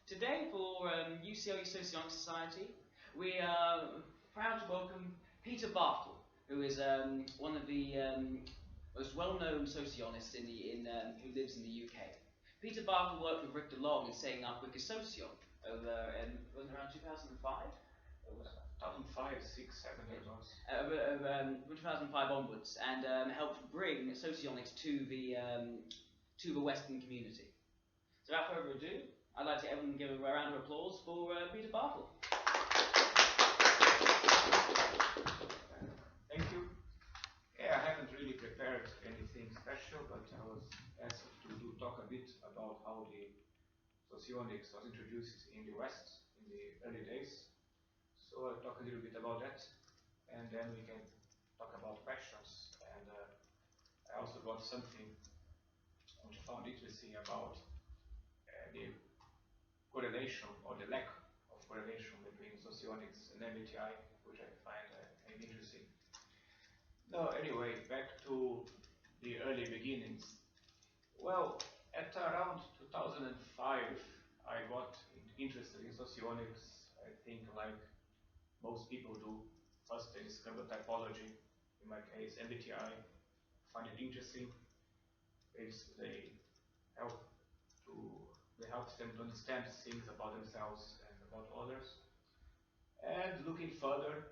Today for UCLU Socionics Society, we are proud to welcome Peter Bartle, who is one of the most well-known socionists who lives in the UK. Peter Bartle worked with Rick DeLong in setting up Wikisocion was it around 2005? 2005, 6, 7 years old. 2005 onwards, and helped bring socionics to the Western community. So without further ado, I'd like to everyone give a round of applause for Peter Bartle. Thank you. Yeah, I haven't really prepared anything special, but I was asked to talk a bit about how the socionics was introduced in the West in the early days. So I'll talk a little bit about that, and then we can talk about questions. And I also got something which I found interesting about the correlation or the lack of correlation between socionics and MBTI, which I find interesting. Now, anyway, back to the early beginnings. Well, at around 2005, I got interested in socionics. I think like most people do. First, they discover typology. In my case, MBTI. Find it interesting. They helps them to understand things about themselves and about others. And looking further,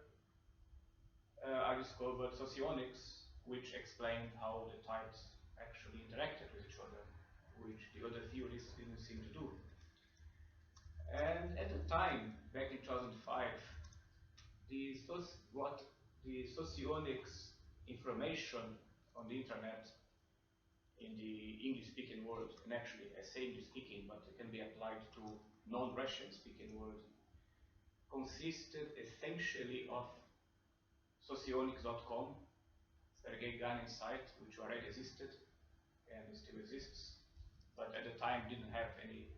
I discovered socionics, which explained how the types actually interacted with each other, which the other theories didn't seem to do. And at the time, back in 2005, what the socionics information on the internet in the English-speaking world, and actually I say English-speaking, but it can be applied to non-Russian-speaking world, consisted essentially of socionics.com, Sergey Ganin's site, which already existed and still exists, but at the time didn't have any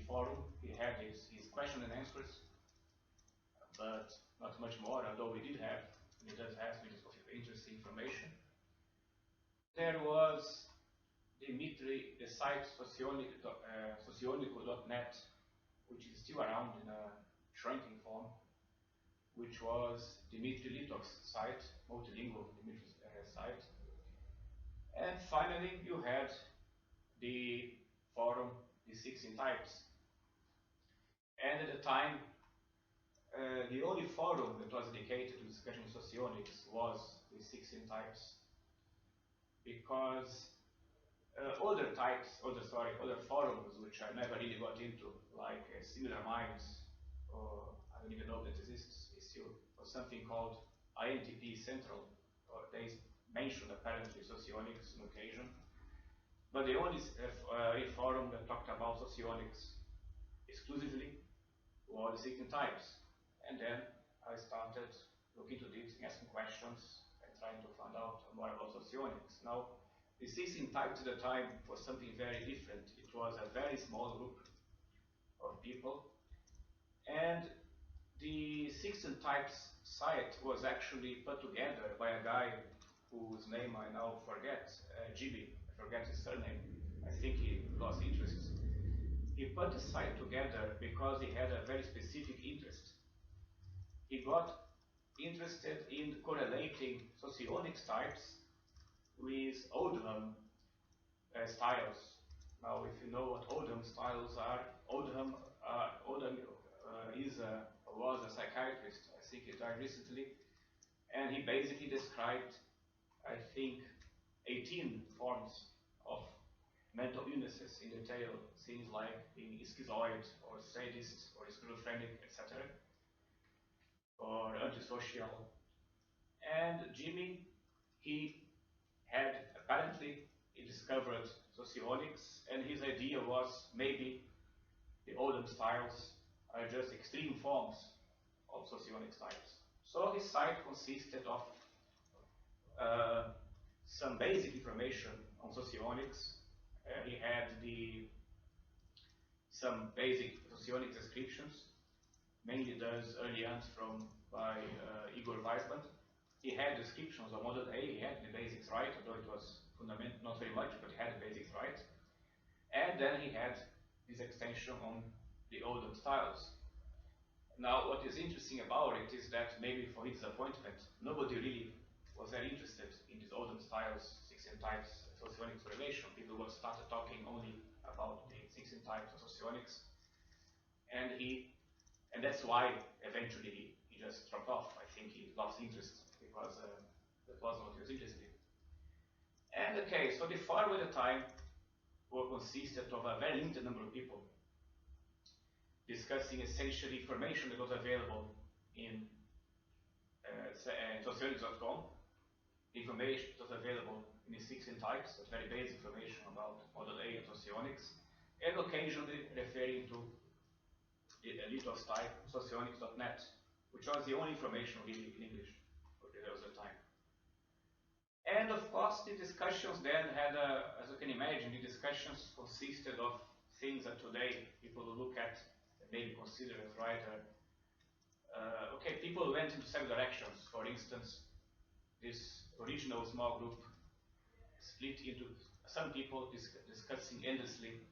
forum. He had his question and answers, but not much more, although he does have interesting information. There was Dimitri, the site socionico.net, which is still around in a shrinking form, which was Dimitri Litov's site, multilingual Dimitri's site. And finally, you had the forum, the 16 types. And at the time, the only forum that was dedicated to discussion of socionics was the 16 types, because other forums which I never really got into, like Similar Minds, or I don't even know if that exists, is still, or something called INTP Central, or they mentioned apparently socionics on occasion. But the only forum that talked about socionics exclusively was the 16 types. And then I started looking into this, asking questions, and trying to find out more about socionics. Now, the 16 types at the time was something very different. It was a very small group of people. And the 16 types site was actually put together by a guy whose name I now forget, Jimmy. I forget his surname. I think he lost interest. He put the site together because he had a very specific interest. He got interested in correlating socionics types with Oldham styles. Now, if you know what Oldham styles are, Oldham was a psychiatrist. I think he died recently, and he basically described, I think, 18 forms of mental illnesses in detail, things like being schizoid or sadist or schizophrenic, etc., or antisocial. And Jimmy, he discovered socionics, and his idea was maybe the Oldham styles are just extreme forms of socionics types. So his site consisted of some basic information on socionics. He had some basic socionics descriptions, mainly those early ones by Igor Weisman. He had descriptions of Model A, he had the basics right, although it was fundamental, not very much, but he had the basics right. And then he had this extension on the older styles. Now, what is interesting about it is that maybe for his disappointment, nobody really was very interested in these older styles, 16 types, socionics relation. People were started talking only about the 16 types of socionics, and that's why eventually he just dropped off. I think he lost interest because that wasn't what he was interested in. And okay, so the far with the time consisted of a very limited number of people discussing essentially information that was available in socionics.com, information that was available in the 16 types, that's very basic information about Model A and socionics, and occasionally referring to the little type socionics.net, which was the only information really in English for the rest of the time. And of course, the discussions then had, as you can imagine, the discussions consisted of things that today people will look at and maybe consider as rather, okay, people went into several directions. For instance, this original small group split into some people discussing endlessly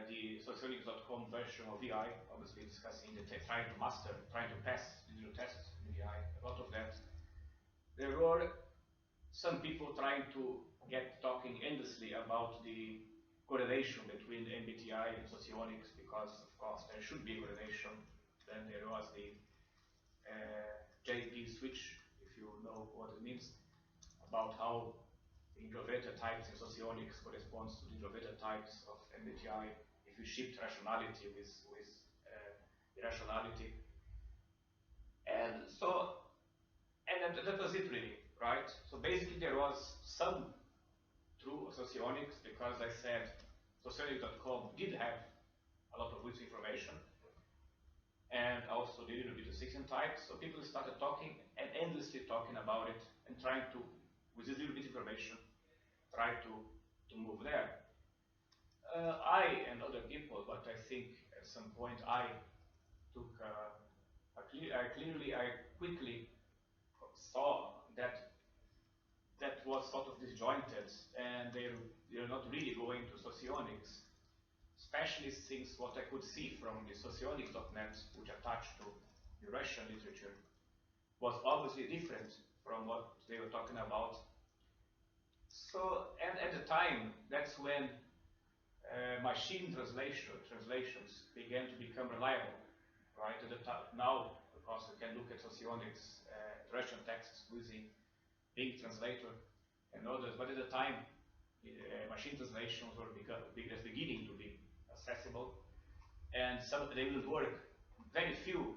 the socionics.com version of VI, obviously discussing trying to master, trying to pass the digital test in VI, a lot of that. There were some people trying to get talking endlessly about the correlation between MBTI and socionics, because of course there should be a correlation. Then there was the JP switch, if you know what it means, about how the introverted types in socionics corresponds to the introverted types of MBTI if you shift rationality with irrationality. And so, and that was it really, right? So basically there was some true socionics, because I said socionics.com did have a lot of good information, and also did a little bit of 16 types. So people started talking and endlessly talking about it and trying to, with this little bit of information, try to move there. I and other people, but I think at some point I took I quickly saw that that was sort of disjointed, and they're not really going to socionics, especially since what I could see from the socionics.net, which attached to the Russian literature, was obviously different from what they were talking about. So, and at the time, that's when machine translations began to become reliable, right? Now, of course, we can look at socionics, Russian texts using Bing translator and others, but at the time, machine translations were just beginning to be accessible, and they will work. Very few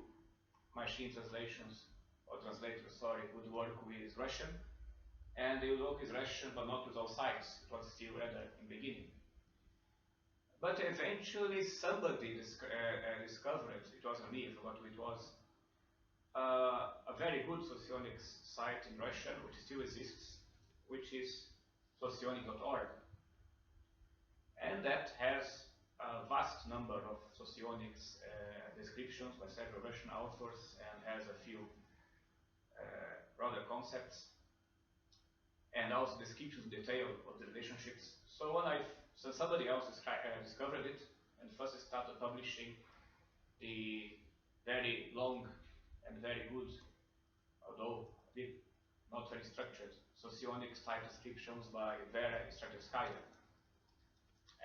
machine translations or translators, sorry, would work with Russian, and they would work with Russian, but not with all sites. It was still rather in beginning. But eventually, somebody discovered, it wasn't me, I forgot who it was, a very good socionics site in Russian, which still exists, which is socionic.org. And that has a vast number of socionics descriptions by several Russian authors, and has a few broader concepts, and also descriptions in detail of the relationships. So so somebody else discovered it, and first started publishing the very long and very good, although not very structured, socionics type descriptions by Vera Stratevskaya.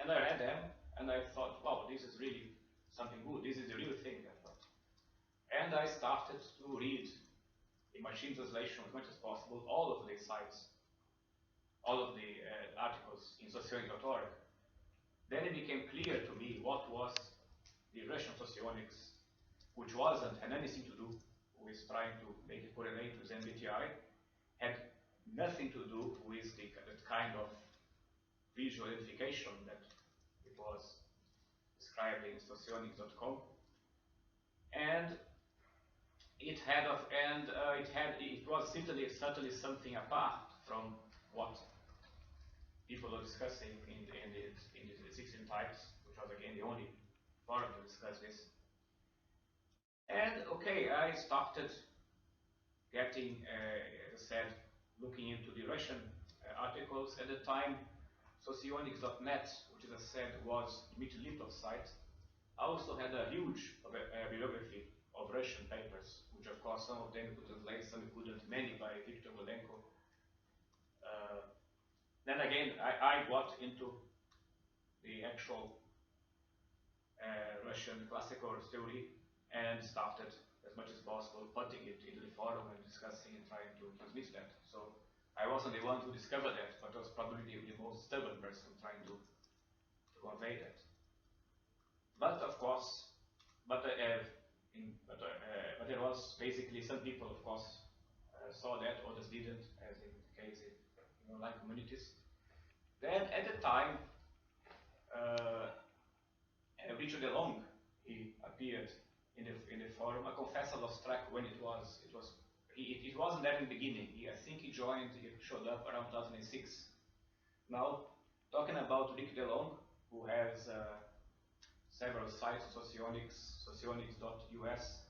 And I read them, and I thought, wow, this is really something good. This is the real thing, I thought. And I started to read in machine translation as much as possible all of the sites, all of the articles in socionics.org. Then it became clear to me what was the Russian socionics, which had anything to do with trying to make it correlate with MBTI, had nothing to do with that kind of visual identification that it was described in socionics.com, and it was certainly something apart from what people are discussing in the 16 types, which was again the only forum to discuss this. And okay, I started getting, as I said, looking into the Russian articles. At the time, socionics.net, which which as I said was Dmitry site, also had a huge bibliography of Russian papers, which of course some of them could translate, some couldn't, many by Viktor Gulenko. Then again, I got into the actual Russian classical theory and started as much as possible putting it into the forum and discussing and trying to transmit that. So I wasn't the one who discovered that, but was probably the most stubborn person trying to convey that. But of course, but there was basically some people, of course, saw that, others didn't, as in the case in online communities. Then at the time, Richard DeLong, he appeared in the forum. I confess I lost track when it was. It wasn't there in the beginning. I think he showed up around 2006. Now, talking about Rick DeLong, who has several sites, Socionics, Socionics.us,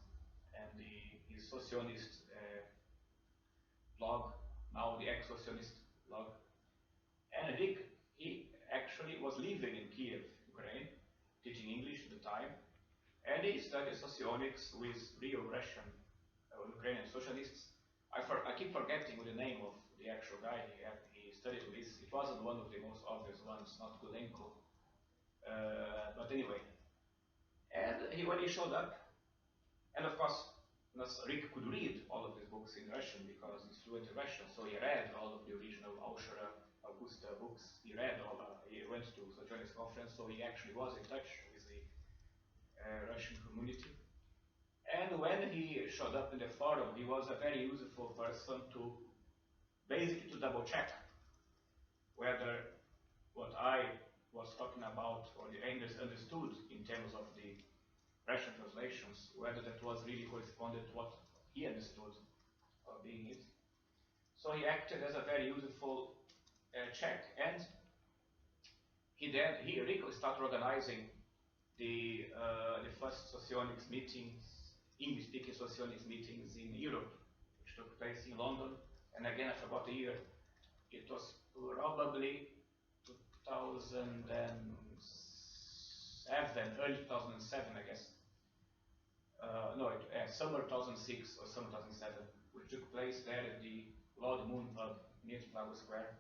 and his Socionist blog, now the ex-Socionist blog. And Rick, he actually was living in Kiev, Ukraine, teaching English at the time, and he studied Socionics with real Russian Ukrainian socialists. I keep forgetting the name of the actual guy he studied with. It wasn't one of the most obvious ones, not Gulenko. But anyway, and when he showed up, and of course, Rick could read all of these books in Russian because he's fluent in Russian, so he read all of the original Aushara, Augusta books. He read all. He went to Socionics conference, so he actually was in touch with the Russian community. And when he showed up in the forum, he was a very useful person to basically to double check whether what I was talking about or the English understood in terms of the Russian translations, whether that was really corresponded to what he understood of being it. So he acted as a very useful check, and Rick started organizing the first Socionics meetings, English-speaking Socionics meetings in Europe, which took place in London. And again, I forgot the year. It was probably 2007, early 2007, I guess. Summer 2006 or summer 2007, which took place there at the Lord Moon pub near Flower Square.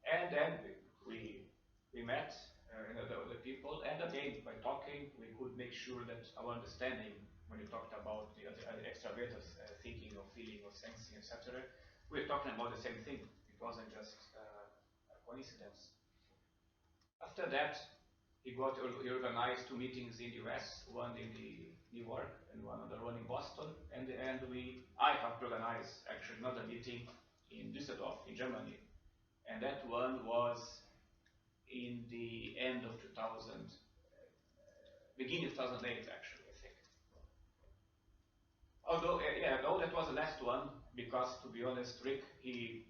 And then we met the people, and again, by talking, we could make sure that our understanding, when we talked about the extraverted thinking or feeling or sensing, etc., we were talking about the same thing. It wasn't just a coincidence. After that, he organized two meetings in the US, one in New York and another one in Boston, and I helped organize actually another meeting in Düsseldorf, in Germany, and that one was in the end of 2000, beginning of 2008 actually, I think. Although that was the last one, because to be honest, Rick, he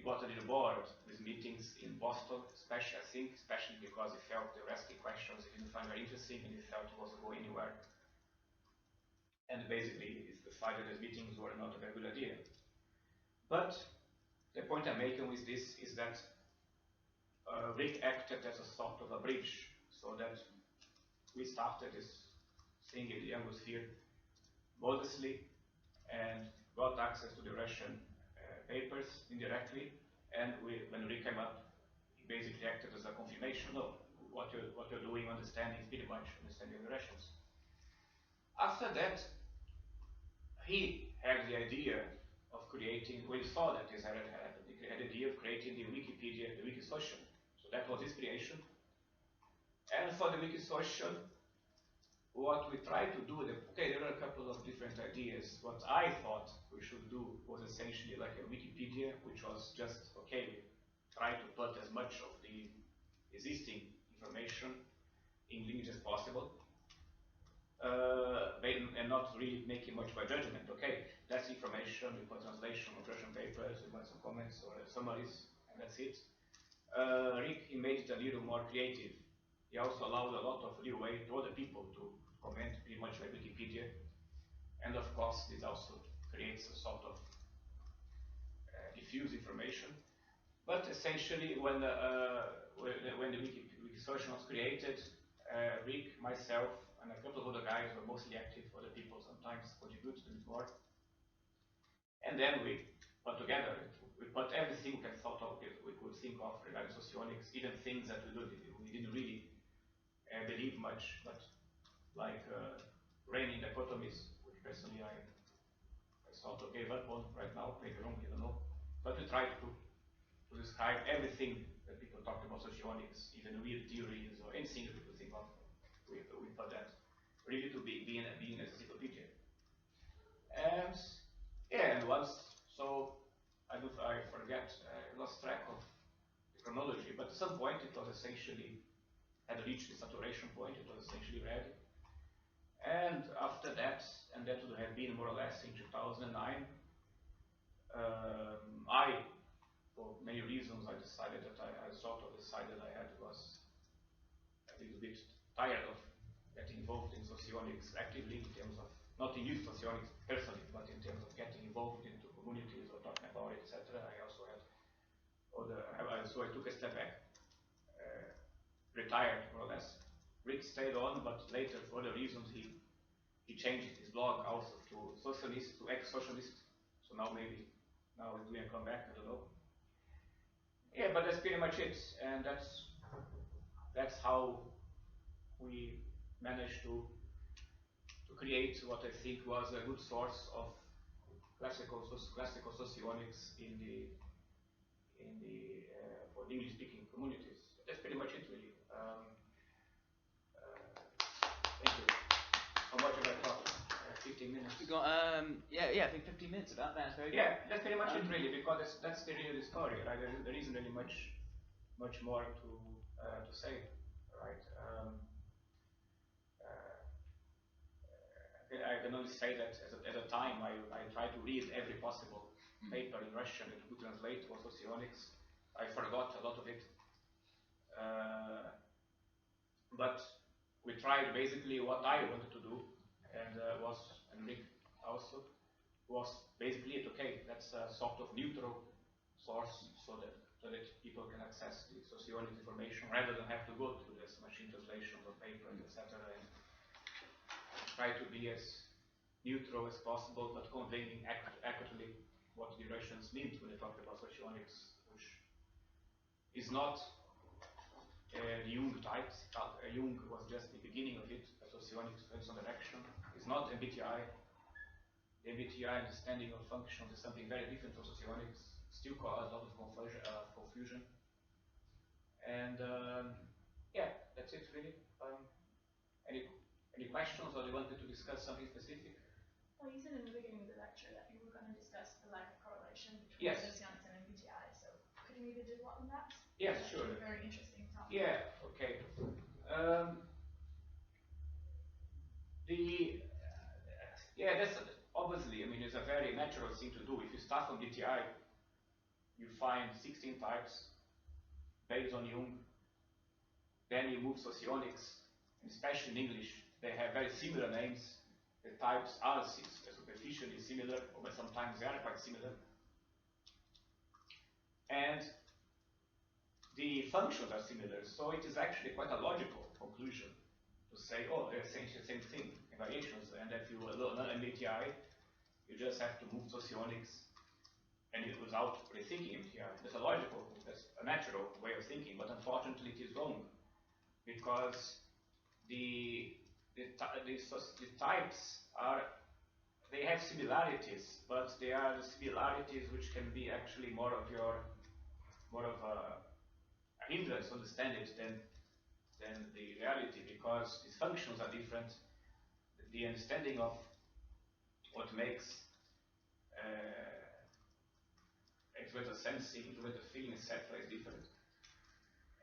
got a little bored with meetings in Boston, especially because he felt the asking questions he didn't find very interesting, and he felt he wasn't going anywhere. And basically, the fact that these meetings were not a very good idea. But the point I'm making with this is that Rick acted as a sort of a bridge, so that we started this thing in the atmosphere modestly and got access to the Russian papers indirectly, and when Rick came up, he basically acted as a confirmation of what you're doing, understanding pretty much understanding the Russians. After that, he had the idea of creating, we saw that this had happened, he had the idea of creating the Wikipedia, the Wikisocion. So that was his creation. And for the Wikisocion, what we tried to do, there are a couple of different ideas. What I thought we should do was essentially like a Wikipedia, which was just, we try to put as much of the existing information in English as possible. And not really making much of a judgment. That's information, we put translation of Russian papers, we put some comments or summaries, and that's it. Rick, he made it a little more creative. He also allowed a lot of leeway to other people to comment pretty much like Wikipedia. And of course, this also creates a sort of diffuse information. But essentially, when the Wikisocion was created. Rick, myself, and a couple of other guys were mostly active. Other people sometimes contributed a bit more. And then we put together, we put everything we could think of regarding socionics, even things that we didn't really believe much, but like reigning dichotomies, which personally I sort of gave up on right now, maybe wrong, I don't know. But we tried to describe everything that people talked about socionics, even weird theories or anything that people think of. We put that really to being a encyclopedia. And yeah, and once, so I forget, I lost track of the chronology, but at some point it was essentially, had reached the saturation point, it was essentially ready. And after that, and that would have been more or less in 2009, for many reasons, I decided that I was a little bit tired of getting involved in socionics actively in terms of, not in youth socionics personally, but in terms of getting involved into communities or talking about it, etc. I also had so I took a step back, retired more or less. Rick stayed on, but later for other reasons he changed his blog also to socialist, to ex-socialist. So now maybe he's doing a comeback, I don't know. Yeah, but that's pretty much it, and that's how we managed to create what I think was a good source of classical socionics for English-speaking communities. That's pretty much it, really. Thank you. How much have I talked? 15 minutes. We got I think 15 minutes about that. That's very good. Yeah, that's pretty much it, really, because that's the real story, right? There isn't really much more to say, right? I can only say that at a time I tried to read every possible paper in Russian that would translate for socionics. I forgot a lot of it. But we tried basically what I wanted to do, and Rick also, was basically okay, that's a sort of neutral source so that people can access the socionics information rather than have to go through this machine translations of papers, etc. and try to be as neutral as possible, but conveying accurately what the Russians meant when they talked about socionics, which is not Jung types. Jung was just the beginning of it. Socionics in some direction. It's not MBTI. The MBTI understanding of functions is something very different from socionics. Still causes a lot of confusion. And yeah, that's it really. Any questions, or do you want me to discuss something specific? Well, you said in the beginning of the lecture that you were going to discuss the lack of correlation between socionics and MBTI. So could you maybe develop on that? Yes, sure. That's a very interesting topic. Yeah. Okay. That's obviously, I mean, it's a very natural thing to do. If you start from MBTI, you find 16 types based on Jung. Then you move socionics, and especially in English, they have very similar names. The types are superficially similar, or sometimes they are quite similar. And the functions are similar, so it is actually quite a logical conclusion to say, oh, they're essentially the same thing, variations, and if you learn MBTI, you just have to move socionics and without rethinking MBTI. That's a natural way of thinking, but unfortunately it is wrong, because the types they have similarities, but they are the similarities which can be actually more of a hindrance to understand it than the reality, because these functions are different. The understanding of what makes intuitive sensing, intuitive feeling, etc. is different.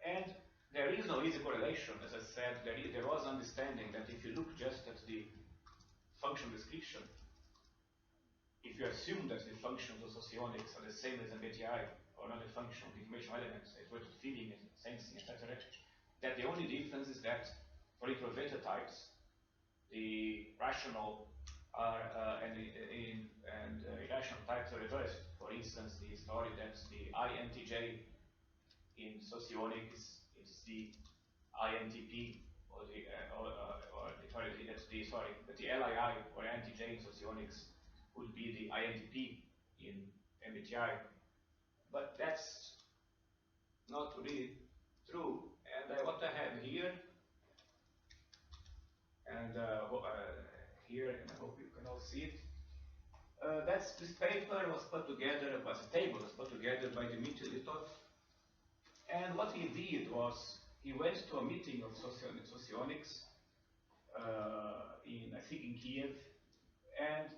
And there is no easy correlation. As I said, there was understanding that if you look just at the function description, if you assume that the functions of socionics are the same as MBTI, or another function, the information elements, intuitive feeling and sensing, etc., that the only difference is that for introverted types, the rational and irrational types are reversed. For instance, the story that the INTJ in socionics is the INTP or the LII or INTJ in socionics would be the INTP in MBTI, but that's not really true. And what I have here, and here, and I hope you can all see it. This paper was put together, a table was put together by Dmitry Litov, and what he did was he went to a meeting of socionics I think in Kiev, and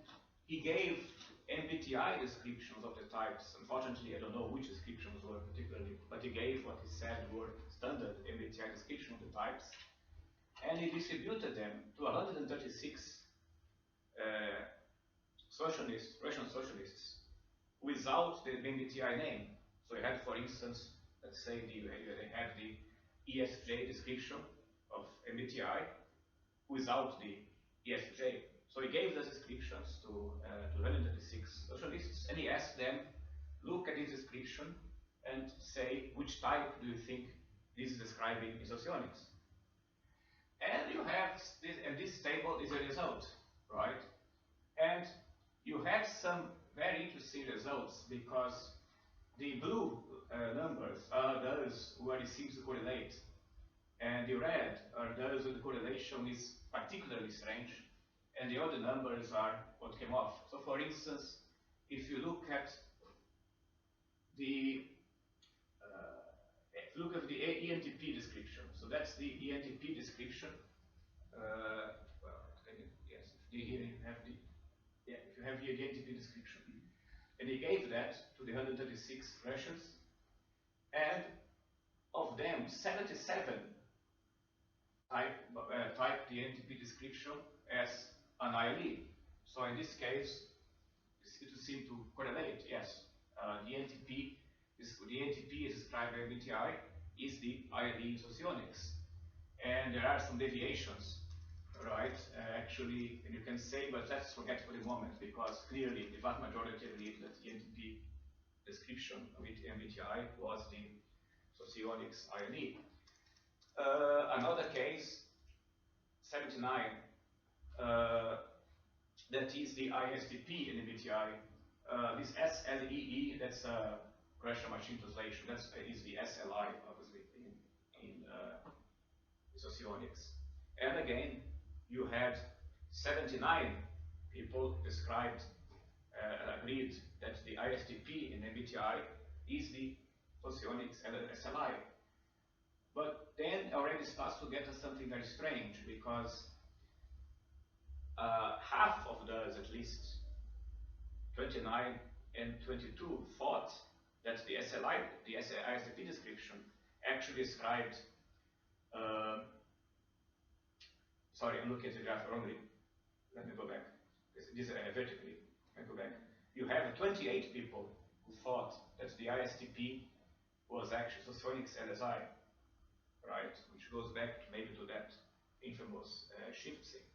he gave MBTI descriptions of the types. Unfortunately, I don't know which descriptions were particularly, but he gave what he said were standard MBTI description of the types, and he distributed them to 136 Russian socialists without the MBTI name. So you had, for instance, let's say they had the ESJ description of MBTI without the ESJ. So he gave the descriptions to 136 socialists, and he asked them, look at this description and say which type do you think this is describing in socionics. And you have this, and this table is a result, right? And you have some very interesting results, because the blue numbers are those where it seems to correlate, and the red are those where the correlation is particularly strange, and the other numbers are what came off. So for instance, if you look at the ENTP description, so that's the ENTP description. Yes, here you have the, if you have here the ENTP description, and he gave that to the 136 Russians, and of them 77 type the ENTP description as an ILE. So in this case, it would seem to correlate. Yes, the ENTP is described by MBTI is the ILE in socionics, and there are some deviations, right? Actually, and you can say, but let's forget for the moment, because clearly the vast majority believe that the ENTP description of MBTI was the socionics ILE. Another case, 79, that is the ISTP in MBTI. This SLEE, that's a Russian machine translation, that is the SLI, obviously, in socionics. And again, you had 79 people described, agreed that the ISTP in MBTI is the socionics SLI. But then already starts to get us something very strange, because half of those, at least 29 and 22, thought that the SLI, the ISTP description, actually described. Sorry, I'm looking at the graph wrongly. Let me go back. This is vertically. Let me go back. You have 28 people who thought that the ISTP was actually socionics LSI, right? Which goes back maybe to that infamous shift thing.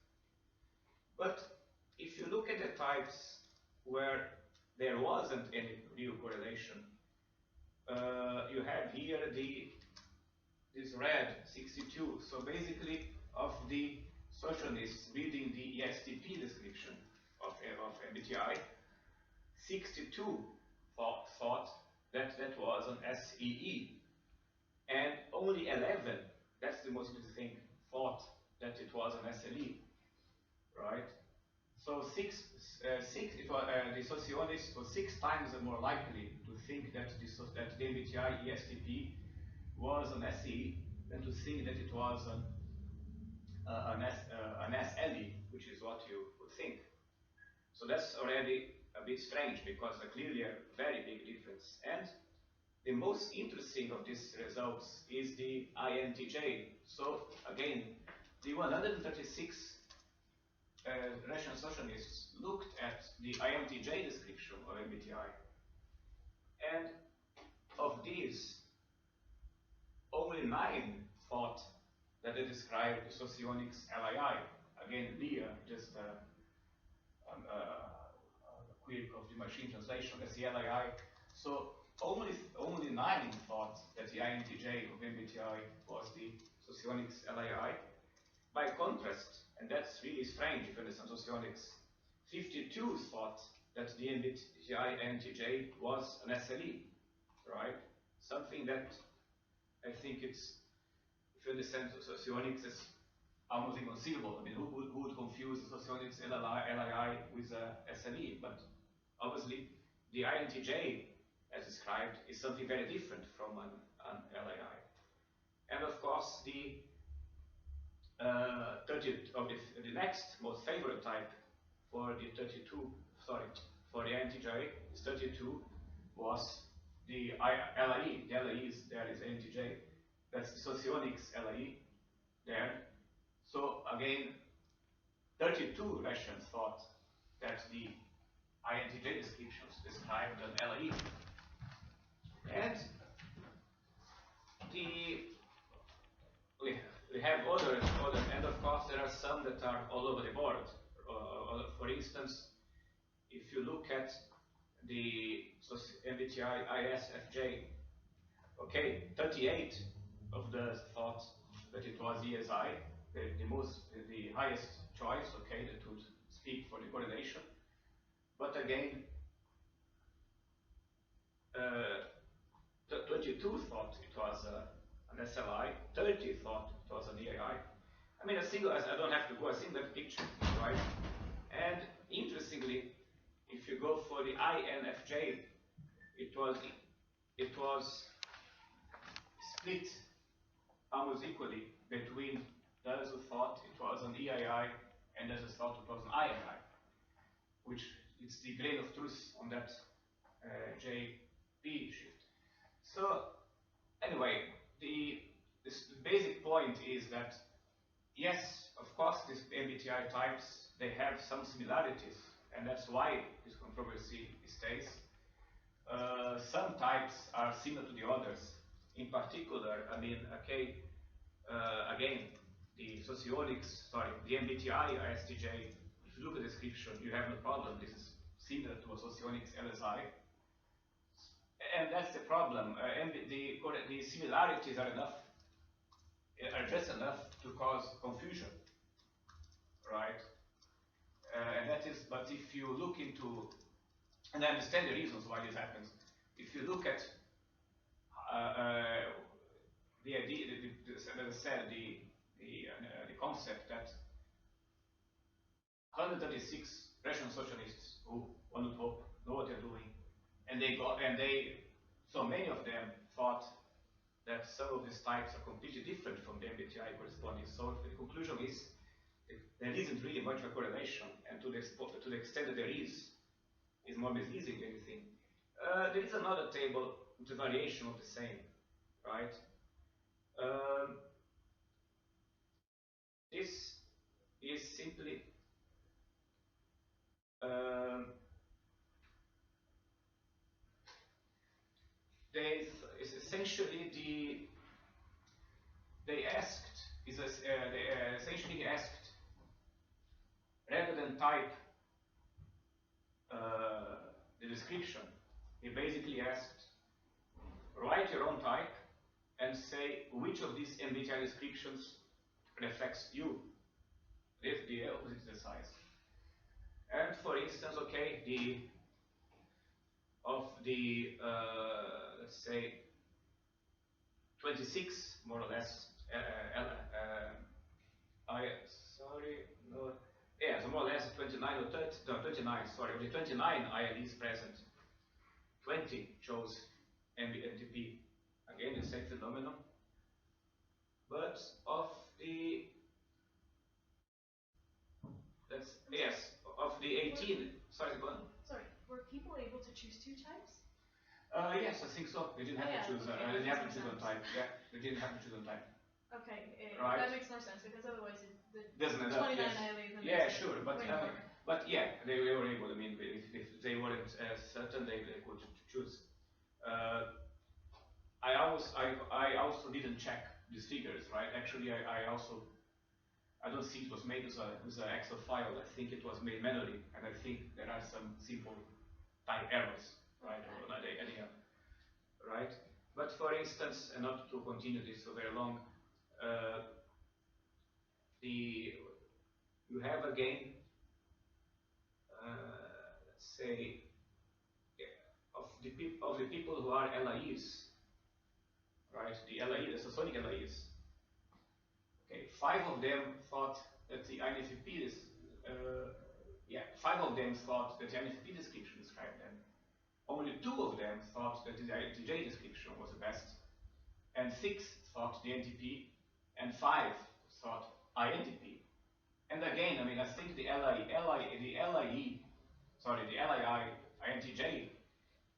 But if you look at the types where there wasn't any real correlation, you have here this red 62. So basically, of the socialists reading the ESTP description of MBTI, 62 thought that that was an SEE, and only 11, that's the most interesting thing, thought that it was an SLE, right? So the sociologist was 6 times more likely to think that the MBTI ESTP was an SE than to think that it was an SLE, which is what you would think. So that's already a bit strange, because there's clearly a very big difference. And the most interesting of these results is the INTJ. So again, the 136 Russian socialists looked at the INTJ description of MBTI, and of these, only 9 thought that they described the socionics LII. Again, Leah, just a quirk of the machine translation, that's the LII. So only 9 thought that the INTJ of MBTI was the Socionics LAI. By contrast, and that's really strange if you understand Socionics, 52 thought that the MBTI INTJ was an SLE, right? Something that I think it's, if you understand Socionics, is almost inconceivable. I mean, who would confuse Socionics LAI with SLE? But obviously, the INTJ, as described, is something very different from an LAI. And of course, the the next most favorite type for the 32, sorry, for the INTJ is 32 was the LAE. The LAE is there is INTJ. That's the Socionics LAE there. So again, 32 Russians thought that the INTJ descriptions described an LAE. And we have other, and of course there are some that are all over the board. For instance, if you look at the MBTI ISFJ, okay, 38 of those thought that it was ESI, the highest choice, okay, that would speak for the correlation. But again, 22 thought it was an SLI, 30 thought it was an EAI. I mean, I don't have to go, a single picture, right? And interestingly, if you go for the INFJ, it was split almost equally between those who thought it was an EII and those who thought it was an INI, which is the grain of truth on that JP shift. So anyway, the basic point is that yes, of course, these MBTI types, they have some similarities, and that's why this controversy stays. Some types are similar to the others. In particular, I mean, okay, again, the MBTI ISTJ, if you look at the description, you have no problem. This is similar to a Socionics LSI. And that's the problem. The similarities are just enough to cause confusion, right? And that is, but if you look into, and I understand the reasons why this happens. If you look at the idea, as I said, the concept that 136 rational socialists who one would hope know what they're doing, and so many of them thought that some of these types are completely different from the MBTI corresponding. So the conclusion is there isn't really much of a correlation, and to the extent that there is more misleading than anything. There is another table with a variation of the same, right? This is simply is essentially they essentially asked, rather than type the description, he basically asked, write your own type and say which of these MBTI descriptions reflects you. If the opposite exercise. And for instance, okay, let's say 26 more or less so more or less 29 or 30, no, 29, sorry, only 29 ILEs present. 20 chose NTP. Again, the same phenomenon. But of the, of the 18, sorry, go on. Sorry, were people able to choose two types? Yes, I think so. They didn't have to choose. Okay, they didn't have to choose one type. Yeah, they didn't have to choose one type. Okay, Right. That makes more sense because otherwise the Doesn't end up. 29 Yes. ILEs. Yeah, sure, but yeah, they were able. I mean, if they weren't certain, they could choose. I also didn't check these figures, right? Actually, I don't think it was made as an Excel file. I think it was made manually, and I think there are some simple type errors, right? Or anyhow, right? But for instance, and not to continue this so very long, you have again, let's say, of the people who are LIEs, right? The LIE, the Socionic LIEs. Okay, 5 of them thought that the INFP is, 5 of them thought that the INFP description described them. Only 2 of them thought that the INTJ description was the best, and 6 thought the NTP, and 5 thought INTP. And again, I mean, I think the LII INTJ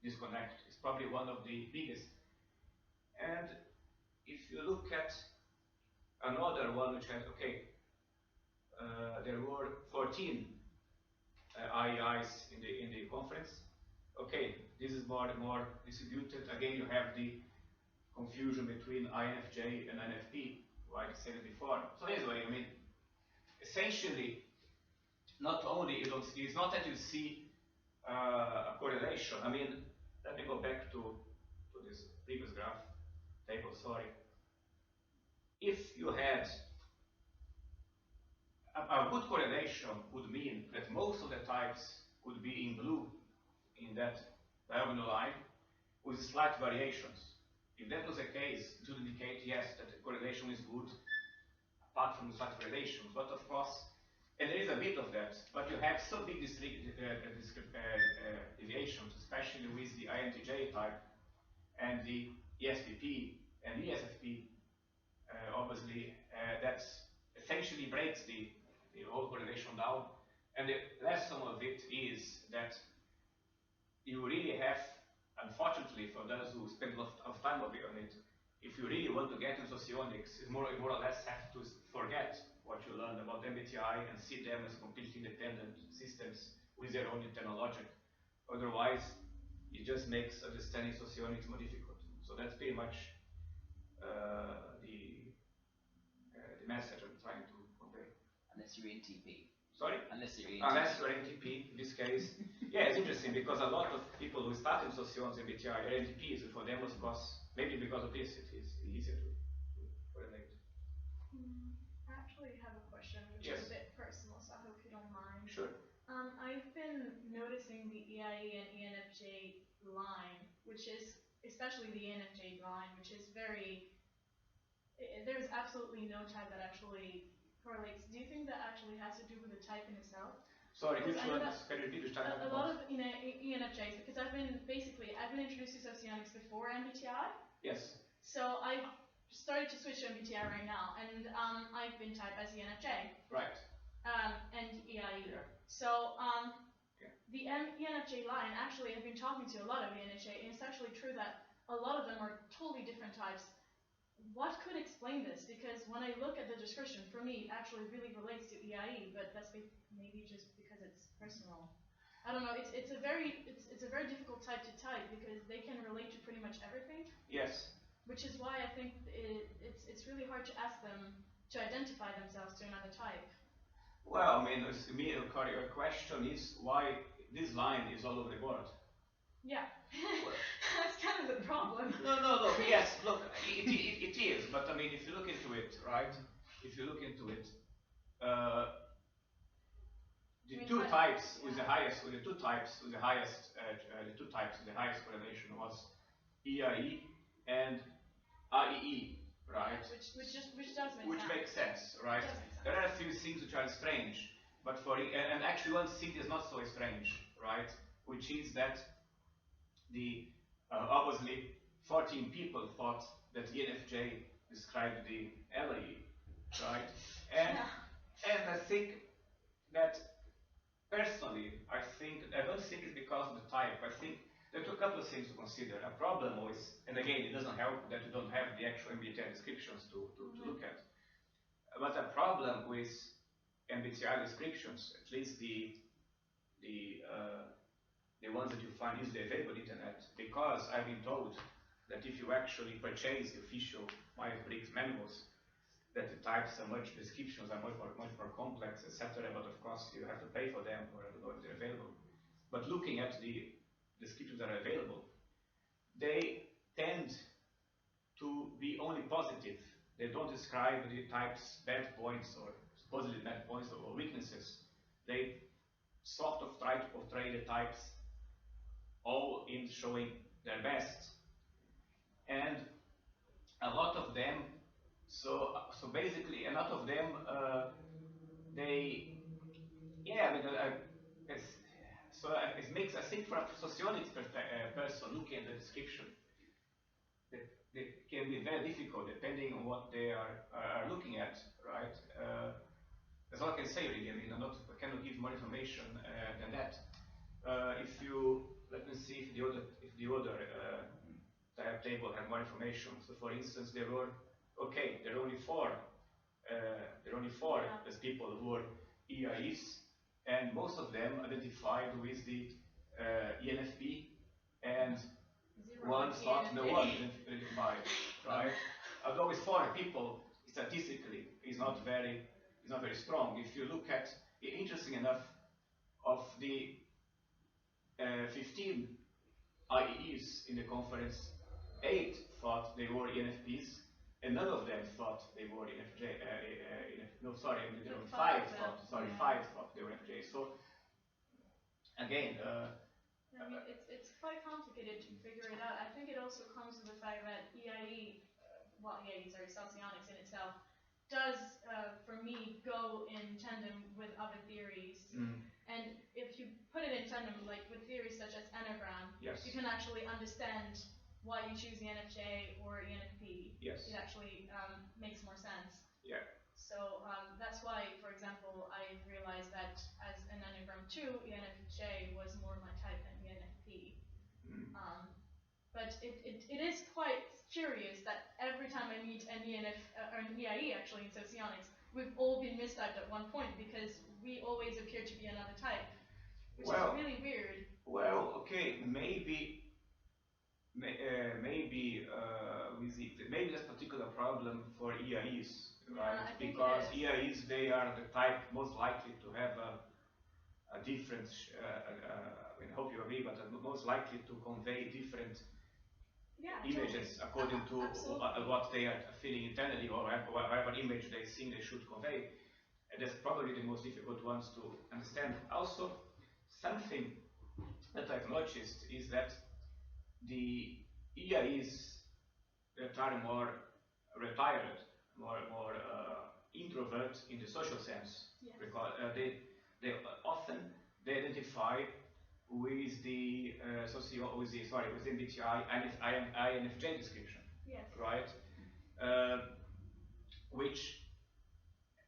disconnect is probably one of the biggest. And if you look at another one which had, okay, there were 14 IEIs in the conference. Okay, this is more distributed. Again, you have the confusion between INFJ and INFP, like I said before. So anyway, I mean, essentially, not only it's not that you see a correlation. I mean, let me go back to this previous graph table. Sorry. If you had a good correlation, would mean that most of the types would be in blue in that diagonal line with slight variations. If that was the case, it would indicate, yes, that the correlation is good, apart from the slight variations. But of course, and there is a bit of that, but you have so big deviations, especially with the INTJ type and the ESPP and ESFP, obviously, that essentially breaks the whole correlation down. And the lesson of it is that you really have, unfortunately, for those who spend a lot of time on it, if you really want to get in socionics, you more or less have to forget what you learned about MBTI and see them as completely independent systems with their own internal logic. Otherwise, it just makes understanding socionics more difficult. So that's pretty much the message I'm trying to convey. Unless you're in TP. Sorry? Unless you're in NTP, in this case. Yeah, it's interesting because a lot of people who start in socionics and MBTI are NTPs, and for them, of course, maybe because of this, it is easier to correlate. I actually have a question, which Yes. is a bit personal, so I hope you don't mind. Sure. I've been noticing the EIE and ENFJ line, which is, especially the ENFJ line, which is very, there's absolutely no type that actually correlates. Do you think that actually has to do with the type in itself? Sorry, which Because I know one? that Can you repeat which type? a lot of ENFJs, because I've been introduced to socionics before MBTI. Yes. So I've started to switch to MBTI right now, and I've been typed as ENFJ. Right. And EIE. Yeah. So Yeah. the ENFJ line, actually, I've been talking to a lot of ENFJ, and it's actually true that a lot of them are totally different types. What could explain this? Because when I look at the description, for me, it actually really relates to EIE, but that's maybe just because it's personal. I don't know. It's a very difficult type to type because they can relate to pretty much everything. Yes. Which is why I think it's really hard to ask them to identify themselves to another type. Well, I mean, your question is why this line is all over the board. Yeah, that's kind of the problem. No. Yes, look, it is. But I mean, if you look into it, right? If you look into it, the two types with the highest correlation was EIE and IEE, right? Which does make Which sense. makes sense, right? Does make sense. There are a few things which are strange, but and actually one thing is not so strange, right? Which is that the obviously 14 people thought that ENFJ described the LAE, right? And I think that personally, I don't think it's because of the type. I think there are a couple of things to consider. A problem was, and again, it doesn't help that you don't have the actual MBTI descriptions to look at. But a problem with MBTI descriptions, at least the ones that you find easily available on the internet, because I've been told that if you actually purchase the official Myers-Briggs manuals, that the types are descriptions are much more complex, etc. But of course, you have to pay for them, or I don't know if they're available. But looking at the descriptions that are available, they tend to be only positive they don't describe the type's bad points or supposedly bad points or weaknesses. They sort of try to portray the types all in showing their best. And a lot of them, so basically a lot of them, it makes, I think, for a socionics person looking at the description, it can be very difficult depending on what they are looking at, right? That's all I can say really. I mean, I cannot give more information than that. If you let me see if the other table had more information. So, for instance, there are only four. As people who are EIs, and most of them identified with the ENFP, and one thought no one identified, right? Although with 4 people, statistically, is not very strong. If you look at, interesting enough, of the 15 IEs in the conference, 8 thought they were ENFPs, and none of them thought they were ENFJ. Five thought they were ENFJ. So again, I mean, it's quite complicated to figure it out. I think it also comes with the fact that Socionics in itself does, for me, go in tandem with other theories. And if you put it in tandem, like with theories such as Enneagram, yes, you can actually understand why you choose the ENFJ or ENFP. Yes. It actually makes more sense. Yeah. So that's why, for example, I realized that as an Enneagram 2, ENFJ was more my type than ENFP. But it is quite curious that every time I meet an or an EIE actually in socionics, we've all been mistyped at one point because we always appear to be another type, which is really weird. Well, okay, maybe that's a particular problem for EIEs, right? I think because EIEs, they are the type most likely to have a different, I hope you agree, but most likely to convey different images according to what they are feeling internally, or whatever image they think they should convey. And that's probably the most difficult ones to understand. Also, something that I've noticed is that the EIs that are more retired, more introvert in the social sense, because they often identify with the MBTI and INFJ description, right?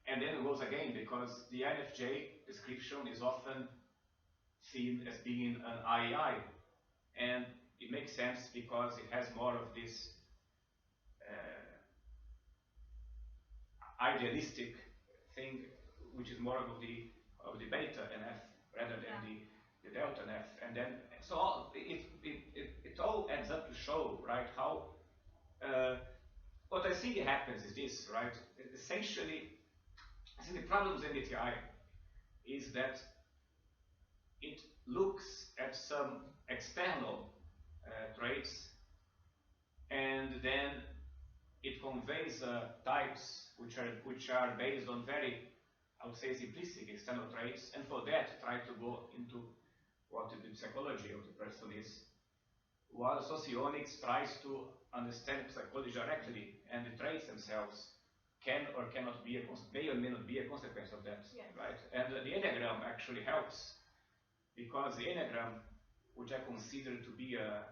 And then it goes again, because the INFJ description is often seen as being an IEI, and it makes sense because it has more of this idealistic thing, which is more of the beta NF rather than the delta NF, and then so it all adds up to show, right, how what I think happens is this, right? Essentially, I think the problem with MBTI is that it looks at some external traits, and then it conveys types which are based on very, I would say, simplistic external traits, and for that try to go into what the psychology of the person is, while socionics tries to understand psychology directly, and the traits themselves can or cannot be may or may not be a consequence of that, right? And the Enneagram actually helps, because the Enneagram, which I consider to be a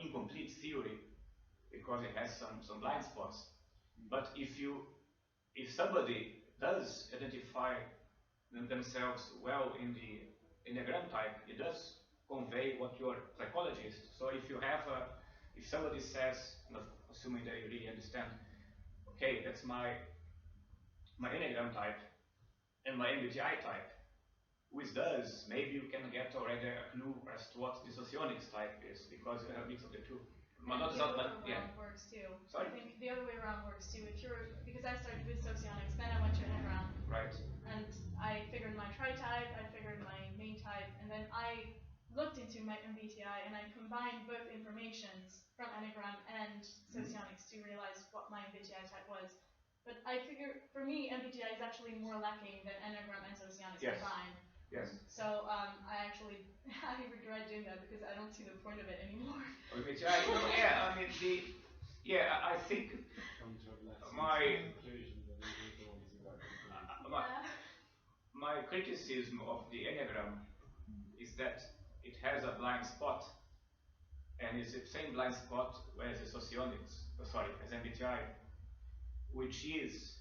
incomplete theory, because it has some blind spots, but if somebody does identify themselves well in the Enneagram type, it does convey what your psychology is. So if somebody says, assuming they really understand, okay, that's my Enneagram type and my MBTI type, which does, maybe you can get already a clue as to what the Socionics type is, because you have a mix of the two. The other way around works too. Sorry? I think the other way around works too. Because I started with Socionics, then I went to Enneagram. Right. And I figured my tri-type, I figured my main type, and then I looked into my MBTI and I combined both informations from Enneagram and Socionics to realize what my MBTI type was. But I figure, for me, MBTI is actually more lacking than Enneagram and Socionics combined. Yes. So I regret doing that because I don't see the point of it anymore. MBTI, I mean, I think my criticism of the Enneagram is that it has a blind spot, and it's the same blind spot as the Socionics, as MBTI, which is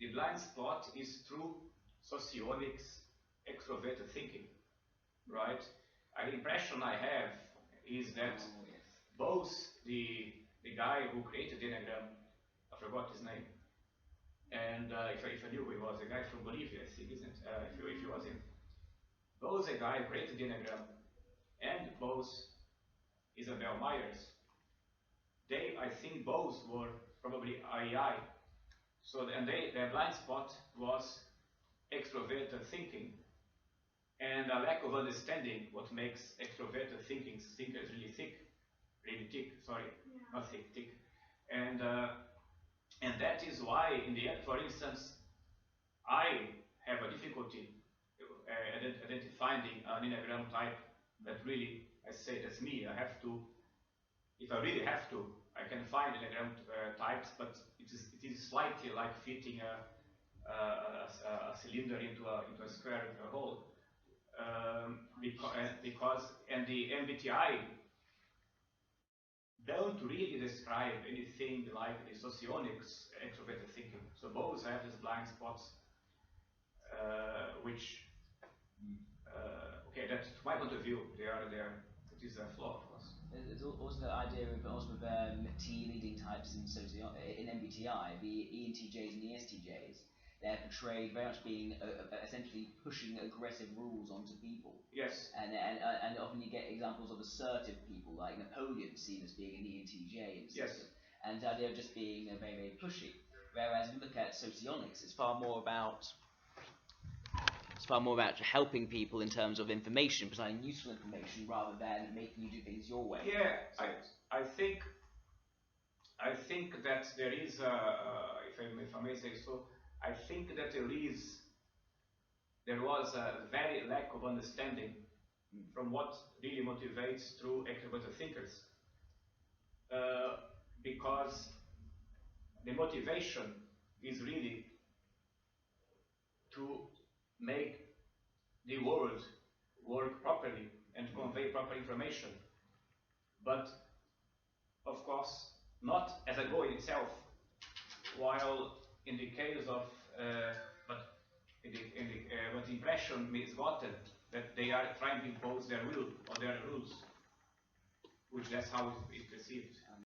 the blind spot is through Socionics extroverted thinking, right? The impression I have is that both the guy who created the Enneagram, I forgot his name, and if I knew he was a guy from Bolivia, I think, isn't it? If he was him. Both the guy who created the Enneagram and both Isabel Myers, I think both were probably IEI. So, and their blind spot was extroverted thinking and a lack of understanding what makes extroverted thinkers really thick, not thick. And that is why, in the end, for instance, I have a difficulty identifying an Enneagram type that really, I say, that's me. I have to, if I really have to, I can find Enneagram types, but it is slightly like fitting a cylinder into a square hole. Because the MBTI don't really describe anything like the Socionics extroverted thinking. So both have these blind spots, which, that's my point of view. It is a flaw, of course. There's also the idea of T leading types in MBTI, the ENTJs and the ESTJs. They're portrayed very much being essentially pushing aggressive rules onto people. Yes. And often you get examples of assertive people, like Napoleon seen as being an ENTJ. And the idea of just being very, very pushy. Whereas if you look at Socionics, it's far more about helping people in terms of information, providing useful information rather than making you do things your way. Yeah, I think that there is, if I may say so, I think that there was a very lack of understanding from what really motivates true extroverted thinkers, because the motivation is really to make the world work properly and convey proper information, but of course not as a goal in itself. While in the case of but the impression is gotten that they are trying to impose their will or their rules, which that's how it's perceived.